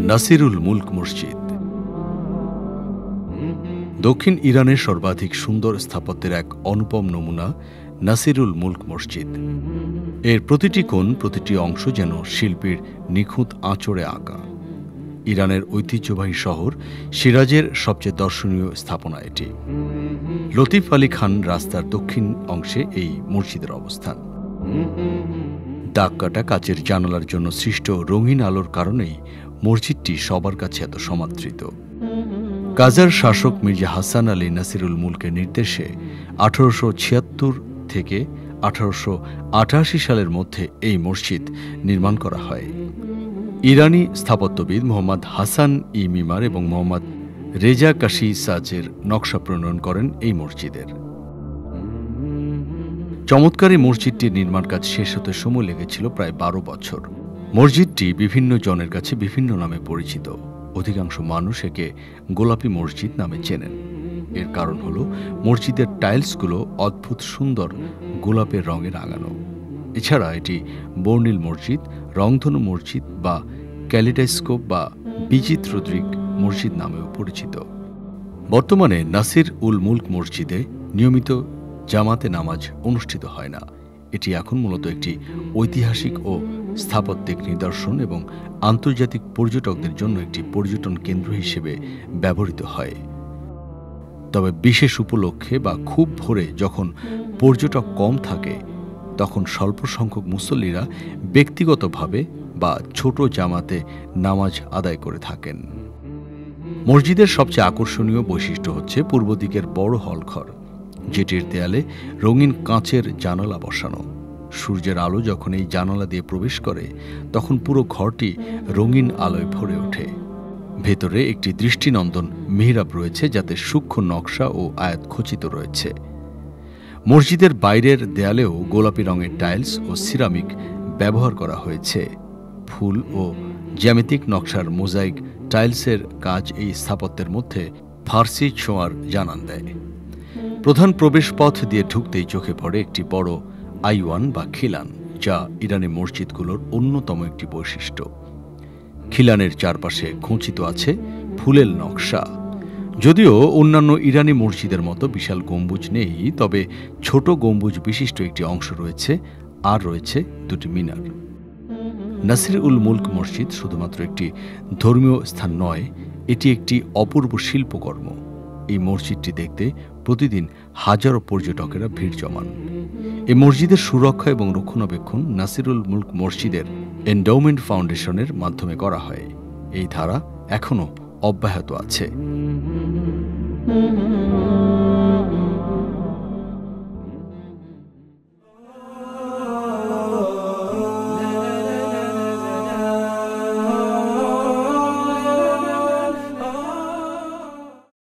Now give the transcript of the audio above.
নাসিরুল মুলক মসজিদ দক্ষিণ ইরানের সর্বাধিক সুন্দর স্থাপত্যের এক অনুপম নমুনা নাসিরুল মুলক মসজিদ। এর প্রতিটি কোণ, প্রতিটি অংশ যেন শিল্পীর নিখুঁত আঁচড়ে আঁকা। ইরানের ঐতিহ্যবাহী শহর সিরাজের সবচেয়ে দর্শনীয় স্থাপনা এটি। লতিফ আলী খান রাস্তার দক্ষিণ অংশে এই মসজিদের অবস্থান। দাগ কাটা কাচের জানালার জন্য সৃষ্ট রঙিন আলোর কারণেই মসজিদটি সবার কাছে এত সমাদৃত। কাজার শাসক মির্জা হাসান আলী নাসিরুল মুলকের নির্দেশে 1876 থেকে 1888 সালের মধ্যে এই মসজিদ নির্মাণ করা হয়। ইরানি স্থাপত্যবিদ মোহাম্মদ হাসান ই মিমার এবং মোহাম্মদ রেজা কাশি সাজের নকশা প্রণয়ন করেন এই মসজিদের। চমৎকার এই মসজিদটির নির্মাণ কাজ শেষ হতে সময় লেগেছিল প্রায় 12 বছর। মসজিদটি বিভিন্ন জনের কাছে বিভিন্ন নামে পরিচিত। অধিকাংশ মানুষ একে গোলাপি মসজিদ নামে চেনেন। এর কারণ হল মসজিদের টাইলসগুলো অদ্ভুত সুন্দর গোলাপের রঙে রাঙানো। এছাড়া এটি বর্ণিল মসজিদ, রংধনু মসজিদ বা ক্যালিডাইস্কোপ বা বিচিত্র দৃক মসজিদ নামেও পরিচিত। বর্তমানে নাসির উল মুলক মসজিদে নিয়মিত জামাতে নামাজ অনুষ্ঠিত হয় না। এটি এখন মূলত একটি ঐতিহাসিক ও স্থাপত্যিক নিদর্শন এবং আন্তর্জাতিক পর্যটকদের জন্য একটি পর্যটন কেন্দ্র হিসেবে ব্যবহৃত হয়। তবে বিশেষ উপলক্ষে বা খুব ভোরে যখন পর্যটক কম থাকে তখন স্বল্প সংখ্যক মুসল্লিরা ব্যক্তিগতভাবে বা ছোট জামাতে নামাজ আদায় করে থাকেন। মসজিদের সবচেয়ে আকর্ষণীয় বৈশিষ্ট্য হচ্ছে পূর্ব দিকের বড় হলঘর, যেটির দেয়ালে রঙিন কাঁচের জানালা বসানো। সূর্যের আলো যখন এই জানালা দিয়ে প্রবেশ করে তখন পুরো ঘরটি রঙিন আলোয় ভরে ওঠে। ভেতরে একটি দৃষ্টিনন্দন মিহরাব রয়েছে, যাতে সূক্ষ্ম নকশা ও আয়াত খচিত রয়েছে। মসজিদের বাইরের দেয়ালেও গোলাপি রঙের টাইলস ও সিরামিক ব্যবহার করা হয়েছে। ফুল ও জ্যামিতিক নকশার মোজাইক টাইলসের কাজ এই স্থাপত্যের মধ্যে ফার্সি ছোঁয়ার জানান দেয়। প্রধান প্রবেশ পথ দিয়ে ঢুকতেই চোখে পড়ে একটি বড় আইওয়ান বা খিলান, যা ইরানি মসজিদগুলোর অন্যতম একটি বৈশিষ্ট্য। খিলানের চারপাশে খচিত আছে ফুলের নকশা। যদিও অন্যান্য ইরানি মসজিদের মতো বিশাল গম্বুজ নেই, তবে ছোট গম্বুজ বিশিষ্ট একটি অংশ রয়েছে, আর রয়েছে দুটি মিনার। নাসির উল মুলক মসজিদ শুধুমাত্র একটি ধর্মীয় স্থান নয়, এটি একটি অপূর্ব শিল্পকর্ম। এই মসজিদটি দেখতে প্রতিদিন হাজারো পর্যটকেরা ভিড় জমান। এই মসজিদের সুরক্ষা এবং রক্ষণাবেক্ষণ নাসিরুল মুলক মসজিদের এন্ডাউমেন্ট ফাউন্ডেশনের মাধ্যমে করা হয়। এই ধারা এখনও অব্যাহত আছে।